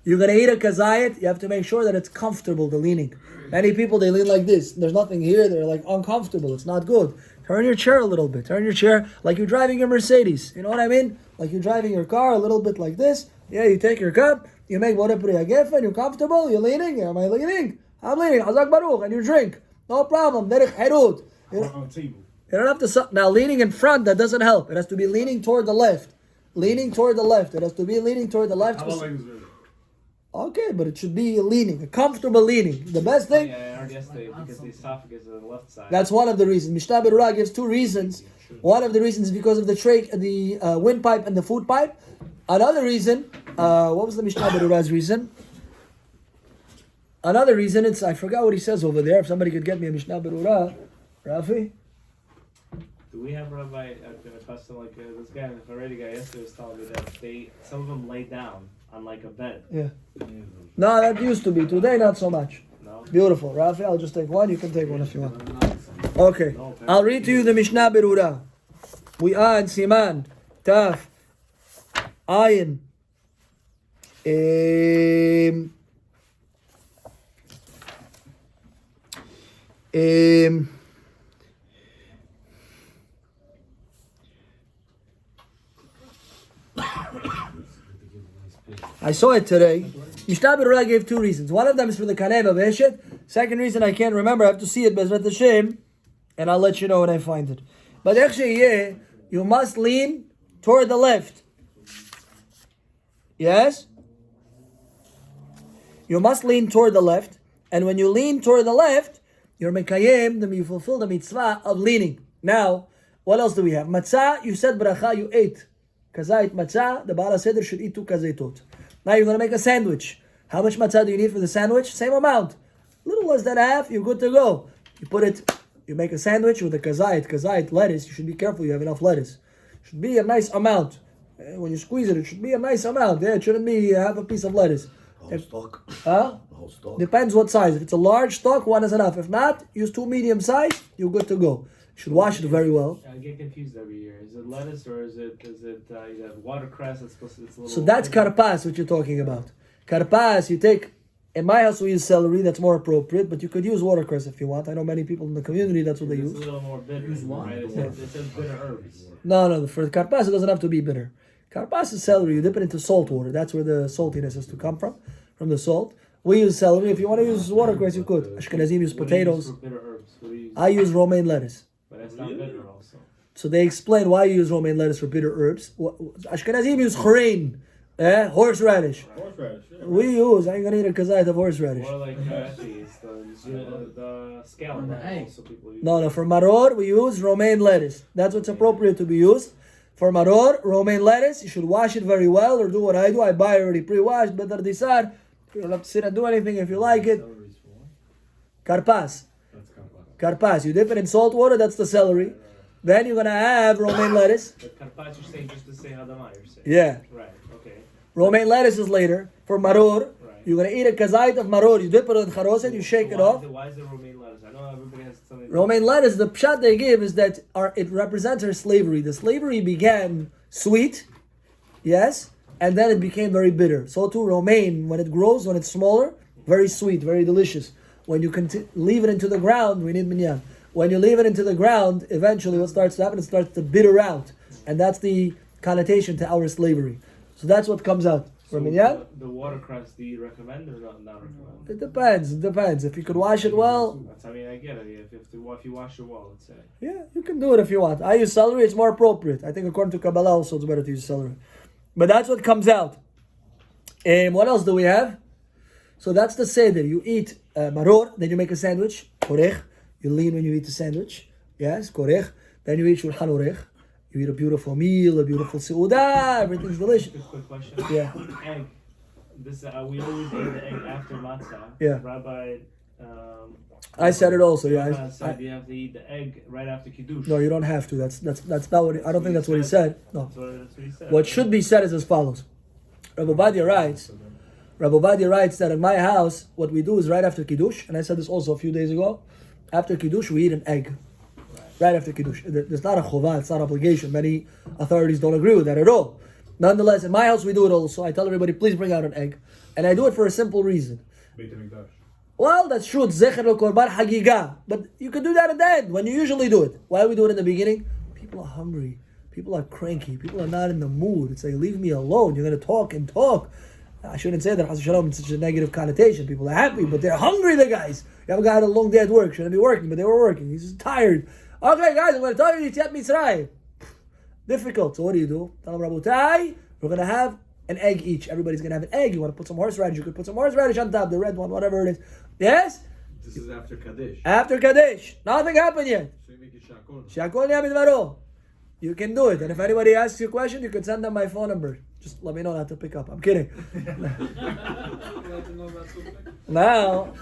you're going to eat a kazayit, you have to make sure that it's comfortable, the leaning. Many people, they lean like this. There's nothing here, they're like uncomfortable. It's not good. Turn your chair a little bit. Turn your chair like you're driving your Mercedes. You know what I mean? Like you're driving your car a little bit like this. Yeah, you take your cup, you make Borei Priya Gefen, you're comfortable, you're leaning. Am I leaning? I'm leaning. Hazak Baruch, and you drink. No problem. Derech Herut. On the table. You don't have to, now leaning in front, that doesn't help. It has to be leaning toward the left. Leaning toward the left. It has to be leaning toward the left. How long is it? Okay, but it should be leaning, a comfortable leaning. The best thing, Yeah, I heard yesterday because the esophagus is on the left side. that's one of the reasons. Mishnah Berurah gives 2 reasons. One of the reasons is because of the windpipe and the food pipe. Another reason, what was the Mishnah Berurah's reason? Another reason, I forgot what he says over there. If somebody could get me a Mishnah Berurah, Rafi? Do we have Rabbi a custom like this guy, the Haredi guy yesterday was telling me that some of them lay down on like a bed. Yeah. No, that used to be. Today, not so much. No? Beautiful. Rafi, I'll just take one. You can take one if you want. Okay. I'll read to you the Mishnah Berurah. We are in Siman, Taf, Ayin. I saw it today. Mishnah Berurah gave 2 reasons. One of them is for the Kaneh B'Eshet. Second reason I can't remember. I have to see it. Bezrat Hashem. And I'll let you know when I find it. But actually, yeah, you must lean toward the left. Yes? You must lean toward the left. And when you lean toward the left, you're mekayem, then you fulfill the mitzvah of leaning. Now, what else do we have? Matzah, you said bracha, you ate. Kazait matzah, the Baal HaSeder should eat 2 kazaitot. Now you're going to make a sandwich. How much matzah do you need for the sandwich? Same amount. A little less than half, you're good to go. You make a sandwich with a kazait lettuce. You should be careful you have enough lettuce. It should be a nice amount. When you squeeze it, it should be a nice amount. Yeah, it shouldn't be half a piece of lettuce. Whole stock. Huh? The whole stock. Depends what size. If it's a large stock, 1 is enough. If not, use 2 medium size, you're good to go. You should wash it very well. I get confused every year. Is it lettuce or is it you have watercress? It's a little. So that's karpas, what you're talking about. Karpas, you take. In my house, we use celery. That's more appropriate. But you could use watercress if you want. I know many people in the community. That's what they It's use. a little more bitter, right? It says bitter herbs. No. For the karpas, it doesn't have to be bitter. Karpas is celery. You dip it into salt water. That's where the saltiness is to come from the salt. We use celery. If you want to use watercress, you could. Ashkenazim use What do you use potatoes. for bitter herbs? What do you use? I use romaine lettuce. But that's not bitter also. So they explain why you use romaine lettuce for bitter herbs. Ashkenazim use chorein, horseradish. Horseradish, yeah. We use, I ain't gonna eat a kazayit of horseradish. Or like the scale And the one egg. also people use. No, for maror, we use romaine lettuce. That's what's appropriate to be used. For maror, romaine lettuce, you should wash it very well, or do what I do. I buy already pre-washed, better disar. You don't have to sit and do anything if you like it. Celery's for what? Karpas. That's karpas. Karpas. You dip it in salt water, that's the celery. Then you're gonna have romaine lettuce. But karpaz, you're saying just to say hadamah, you're saying. Yeah. Right. Okay. Romaine lettuce is later. For maror, Right. you're gonna eat a kazayit of maror. You dip it in charoset, you shake it off. Why is it romaine lettuce? I know everybody has something. Romaine lettuce, the pshat they give is that it represents our slavery. The slavery began sweet, yes, and then it became very bitter. So too, romaine, when it grows, when it's smaller, very sweet, very delicious. When you leave it into the ground, we need minyan. When you leave it into the ground, eventually what starts to happen, it starts to bitter out. And that's the connotation to our slavery. So that's what comes out. So Minyan? the watercress, do you recommend or not recommend? It depends. If you could wash it well, I mean, I get it. If you wash it well, let's say. yeah, you can do it if you want. I use celery, it's more appropriate. I think according to Kabbalah also it's better to use celery. But that's what comes out. And what else do we have? So that's the seder. You eat maror, then you make a sandwich, korech. You lean when you eat the sandwich. Yes, korech. Then you eat shulchan orech. You eat a beautiful meal, a beautiful seudah, everything's delicious. Just a quick question. Yeah. Egg. This we always eat the egg after matzah. Yeah. Rabbi. I said it also, yeah. Rabbi said you have to eat the egg right after kiddush. No, you don't have to. That's not what I don't think that's what he said. No. That's what he said. What should be said is as follows. Rabbi Ovadia writes that in my house, what we do is right after Kiddush, and I said this also a few days ago, after Kiddush we eat an egg. Right after Kiddush. There's not a chovah, it's not an obligation. Many authorities don't agree with that at all. Nonetheless, in my house we do it also. I tell everybody, please bring out an egg. And I do it for a simple reason. Beit HaMikdash. Well, that's true. It's Zecher al-Korban Hagigah. But you can do that at the end, when you usually do it. Why do we do it in the beginning? People are hungry. People are cranky. People are not in the mood. It's like, leave me alone. You're going to talk and talk. I shouldn't say that, Chas Shalom, it's such a negative connotation. People are happy, but they're hungry, the guys. You have a guy had a long day at work. Shouldn't be working, but they were working. He's just tired. Okay, guys, I'm going to tell you, Yetziat Mitzrayim. Difficult. So what do? Tell them, Rabotai, we're going to have an egg each. Everybody's going to have an egg. You want to put some horseradish, you could put some horseradish on top, the red one, whatever it is. Yes? This is after Kaddish. After Kaddish. Nothing happened yet. So you make it shakol. Shakol Yamid Varo. You can do it. And if anybody asks you a question, you can send them my phone number. Just let me know not to pick up. I'm kidding. Now,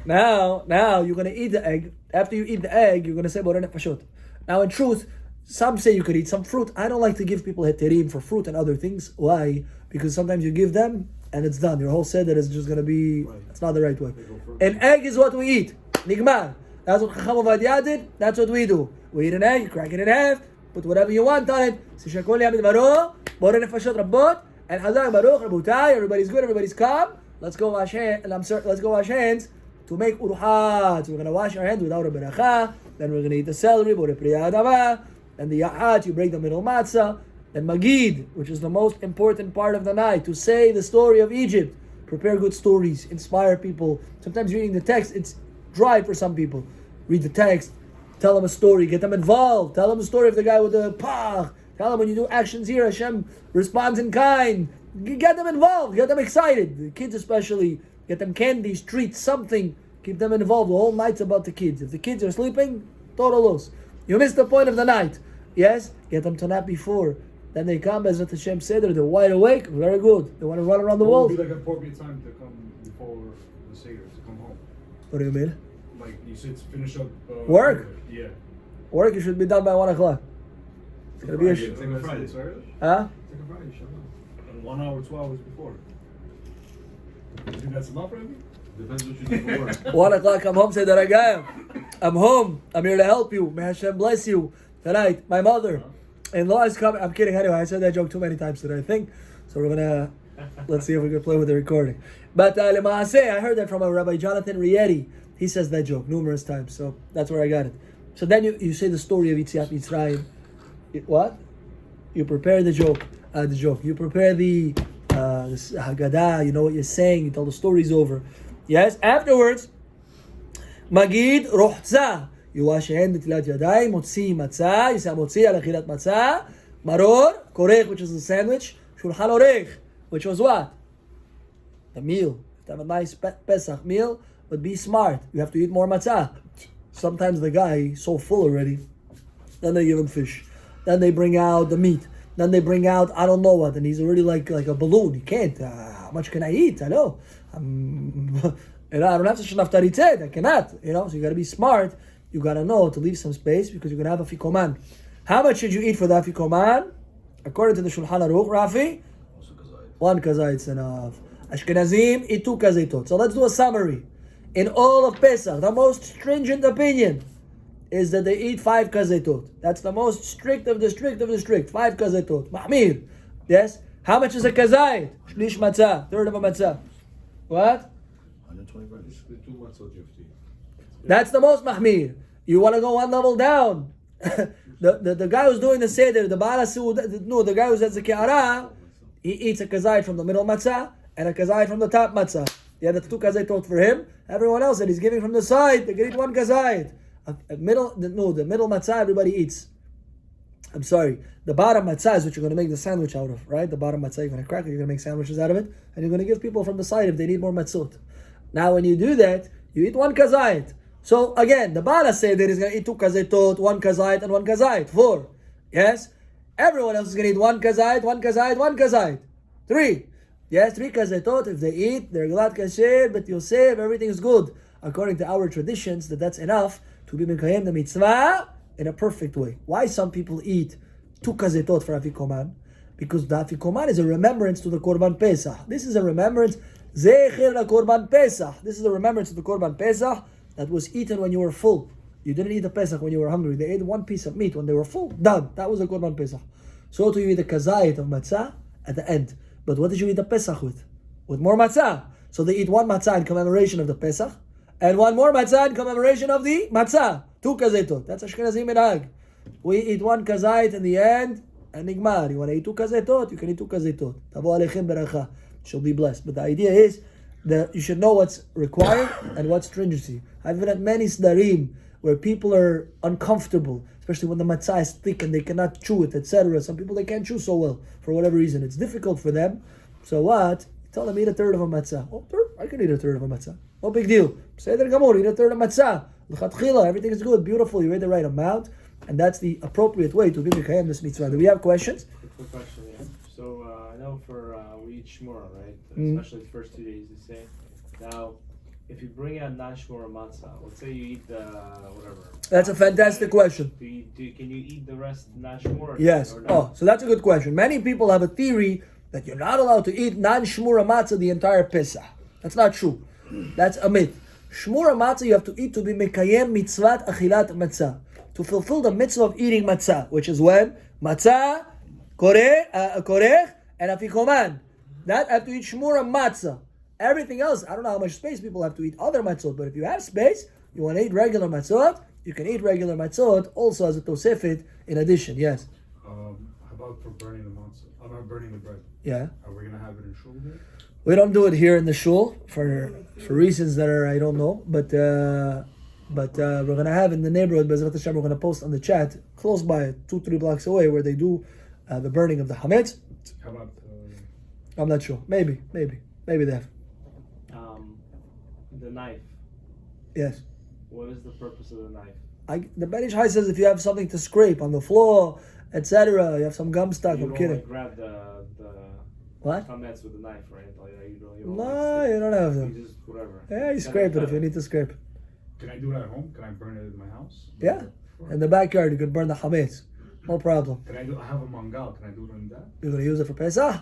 you're going to eat the egg. After you eat the egg, you're going to say Borei Nefashot. Now, in truth, some say you could eat some fruit. I don't like to give people heterim for fruit and other things. Why? Because sometimes you give them and it's done. Your whole seder is just going to be, it's not the right way. An egg is what we eat. Nigmar. That's what Chacham Ovadia did. That's what we do. We eat an egg, crack it in half, put whatever you want on it. Shakol Yamid Varo, Borei Nefashot Rabbot, and Hazak Baruch Rabutai. Everybody's good, everybody's calm. Let's go wash hands, let's go wash hands to make uruhat. So we're going to wash our hands without a beracha. Then we're going to eat the celery, Borei Priya Adama. And the yahat, you break the middle matzah. And magid, which is the most important part of the night, to say the story of Egypt. Prepare good stories, inspire people. Sometimes reading the text, it's dry for some people. Read the text, tell them a story, get them involved. Tell them a story of the guy with the pach. Tell them when you do actions here, Hashem responds in kind. Get them involved, get them excited. The kids especially, get them candies, treats, something. Keep them involved. The whole night's about the kids. If the kids are sleeping, total loss. You missed the point of the night. Yes? Get them to nap before. Then they come, as Hashem said, they're wide awake. Very good. They want to run around the What world. would be like an appropriate time to come before the Seder, to come home? What do you mean? Like you said, to finish up Work? Yeah. Work, you should be done by 1 o'clock. It's going to be a... It's like a Friday. It's early? Huh? It's like a Friday, Shabbat. And 1 hour, 2 hours before. You think that's enough, Randy? Depends what you do for work. 1 o'clock, I'm home, say that again. I'm home. I'm here to help you. May Hashem bless you. Tonight, my mother-in-law is coming. I'm kidding. Anyway, I said that joke too many times today, I think. So we're going to... Let's see if we can play with the recording. But Lemaaseh, I heard that from a Rabbi Jonathan Rieti. He says that joke numerous times. So that's where I got it. So then you say the story of Yetziat Mitzrayim. What? You prepare the joke. You prepare the Haggadah. You know what you're saying. You tell the story's over. Yes. Afterwards, Magid Rohza. You wash your hand, Netilat Yadayim, Motzi Matzah. You say Motzi al Achilat Matzah. Maror, Korech, which is the sandwich. Shulchan Orech, which was what? The meal. To have a nice Pesach meal, but be smart. You have to eat more matzah. Sometimes the guy is so full already. Then they give him fish. Then they bring out the meat. Then they bring out I don't know what, and he's already like a balloon. He can't. How much can I eat? I know. I don't have such enough taritzet. I cannot. So you got to be smart. You got to know to leave some space because you're going to have a fikoman. How much should you eat for the fikoman? According to the Shulchan Aruch, Rafi, 1 kazayit's enough. Ashkenazim eat 2 kazaitot. So let's do a summary. In all of Pesach, the most stringent opinion is that they eat 5 kazaitot. That's the most strict of the strict of the strict. 5 kazaitot. Mahmir. Yes? How much is a kazait? Shlish matzah. Third of a matzah. What? 125. Basically 2 matzot you have to eat. That's the most mahmir. You want to go one level down. the guy who's doing the seder, the guy who's at the ki'ara, he eats a kazait from the middle matzah and a kazait from the top matzah. Yeah, that's 2 kazaitot for him. Everyone else that he's giving from the side, they can eat 1 kazait. The middle matzah everybody eats. I'm sorry. The bottom matzah is what you're going to make the sandwich out of, right? The bottom matzah, you're going to crack it, you're going to make sandwiches out of it, and you're going to give people from the side if they need more matzot. Now, when you do that, you eat 1 kazait. So again, the Bala said that he's going to eat 2 kazaitot, 1 kazait, and 1 kazait. 4. Yes? Everyone else is going to eat 1 kazait, 1 kazait, 1 kazait. 3. Yes, 3 kazaitot. If they eat, they're glad kasher, but Yosef, everything is good. According to our traditions, that's enough to be mekayem the mitzvah in a perfect way. Why some people eat 2 kazaitot for Afikoman? Because the Afikoman is a remembrance to the Korban Pesach. This is a remembrance. Zecher la Korban Pesach. This is a remembrance to the Korban Pesach that was eaten when you were full. You didn't eat the Pesach when you were hungry. They ate 1 piece of meat when they were full. Done. That was the Korban Pesach. So to you eat the kazayit of matzah at the end. But what did you eat the Pesach with? With more matzah. So they eat 1 matzah in commemoration of the Pesach and 1 more matzah in commemoration of the matzah. 2 kazaitot. That's Ashkenazim minhag. We eat 1 kazait in the end and nigmar. You want to eat 2 kazaitot? You can eat 2 kazaitot. Tavo aleichem beracha. Shall be blessed. But the idea is that you should know what's required and what's stringency. I've been at many sdarim where people are uncomfortable, especially when the matzah is thick and they cannot chew it, etc. Some people, they can't chew so well for whatever reason. It's difficult for them. So what? Tell them eat a third of a matzah. Oh, I can eat a third of a matzah. No big deal. Seder gamur, eat a third of matzah. L'chatchila, everything is good, beautiful. You ate the right amount, and that's the appropriate way to be mekayem this mitzvah. Do we have questions? Quick question, yeah. So I know for we eat shmura, right? Mm-hmm. Especially the first 2 days, you say. Now, if you bring out non-shmura matzah, let's say you eat the whatever. That's a fantastic question. Can you eat the rest non-shmura? Yes. Or not? Oh, so that's a good question. Many people have a theory that you're not allowed to eat non-shmura matzah the entire Pesach. That's not true. That's a myth. Shmura matzah you have to eat to be mekayem mitzvat achilat matzah. To fulfill the mitzvah of eating matzah, which is when? Matzah, korech, and afikoman. That have to eat shmura matzah. Everything else, I don't know how much space people have to eat other matzot, but if you have space, you want to eat regular matzot, you can eat regular matzot also as a tosefet in addition, yes. How about for burning the matzah? I'm not burning the bread. Yeah. Are we going to have it in shul here? We don't do it here in the shul for reasons that are, I don't know, but But we're going to have in the neighborhood, Bezrat Hashem, we're going to post on the chat, close by, 2-3 blocks away, where they do the burning of the Hametz. How about I'm not sure. Maybe they have. The knife. Yes. What is the purpose of the knife? The Ben Ish Chai says if you have something to scrape on the floor, etc., you have some gum stuck. You I'm don't kidding. like grab the what? Hametz with a knife or anything like that. You don't. No, you don't have to. You just whatever. Yeah, you scrape it if you need to scrape. can I do it at home? Can I burn it in my house? Yeah. In the backyard, you can burn the Hametz. No problem. Can I do? I have a mangal. Can I do it in that? You're going to use it for Pesach?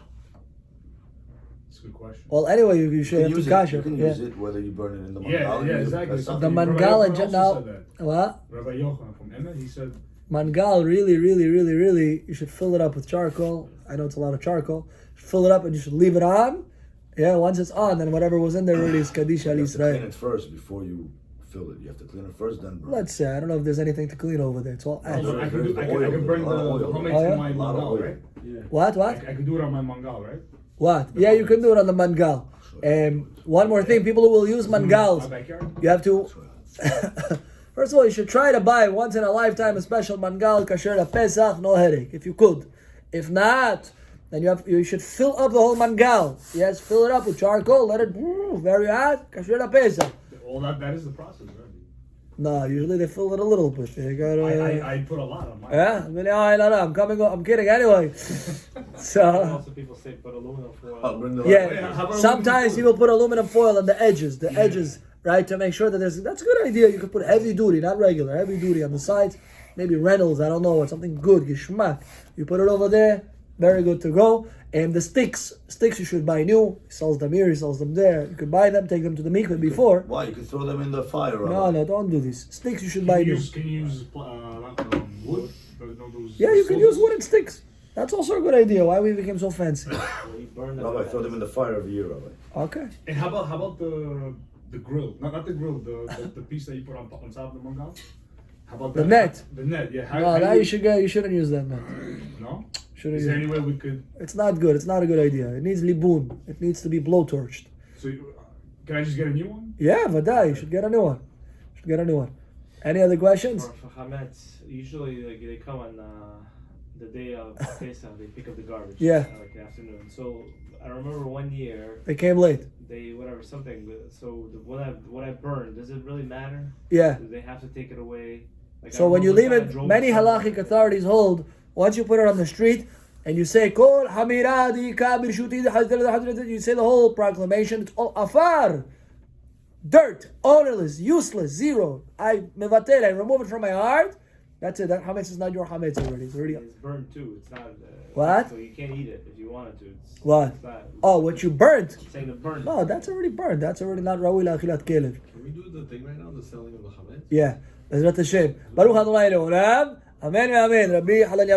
That's a good question. Well, anyway, you should have use to it, kasher. you can use it whether you burn it in the mangal. Yeah, or you use it exactly. for Pesach. The Rabbi mangal Yochanan and also now, said that. what? Rabbi Yochanan from Emet, he said, Mangal, really, you should fill it up with charcoal. I know it's a lot of charcoal. Fill it up and you should leave it on. Yeah, once it's on, then whatever was in there really is Kaddish Al You have to clean Yisrael. it first before you fill it. You have to clean it first, then burn. Let's say, I don't know if there's anything to clean over there. It's all ash. I There's can do. the I oil, can burn the a lot of oil. Hametz Oh, yeah? in my A lot of mangal, oil. right? Yeah. What? I can do it on my mangal, right? What? Yeah, you can do it on the mangal. One more thing, people who will use My mangals, backyard. you have to. First of all, you should try to buy once in a lifetime a special mangal kasher to Pesach, no headache, if you could. If not, then you should fill up the whole mangal. Yes, fill it up with charcoal, let it very hot, kasher to Pesach. All that is the process, right? No, usually they fill it a little bit. They gotta. I put a lot on mine. Yeah, I'm kidding anyway. So. Also, people say put aluminum foil. I'll bring the Yeah, How about sometimes aluminum people put aluminum foil on the edges, right, to make sure that that's a good idea. You could put heavy duty, not regular, heavy duty on the sides, maybe Reynolds, I don't know, or something good, geschmack. You put it over there, very good to go. And the sticks you should buy new. He sells them here, he sells them there. You could buy them, take them to the mikveh before. Why? You can throw them in the fire. No, don't do this. Sticks you should Can buy you new. use wood? Those Yeah, you can stoves? use wooden sticks. That's also a good idea. Why we became so fancy. You burn the Rabbi, throw them in the fire every year, Rabbi. Okay. And how about the grill? Not the grill, the piece that you put on top of the mangal. How about The that? net. The net, yeah. How, No, how that do you shouldn't use that, man. No. Shouldn't Is use there any way we could? It's not good. It's not a good idea. It needs libun. It needs to be blowtorched. So can I just get a new one? Yeah, Vaday, you should get a new one. Any other questions? For Hametz, usually like they come on the day of Pesach, they pick up the garbage. Yeah. Like the afternoon. So I remember one year They came late. they something. So what I burned, does it really matter? Yeah. Do they have to take it away? Like, So I when you remember leave one time I it, drove many somewhere- halachic authorities hold, once you put it on the street and you say, Kol hamiradi kabir shuti, you say the whole proclamation, it's all afar. Dirt, ownerless, useless, zero. I mevatel, I remove it from my heart. That's it. That hametz is not your hametz already. It's already. It's burned too. It's not. What? So you can't eat it if you wanted to. It's, What? It's not, Oh, what you burnt? I'm saying the burnt. No, that's already burned. That's already not rawi la'achilat kelev. Can we do the thing right now, the selling of the Hametz? Yeah. Bezrat Hashem. Baruch Adonai Le'olam. Amen ve'amen. Rabbi Halal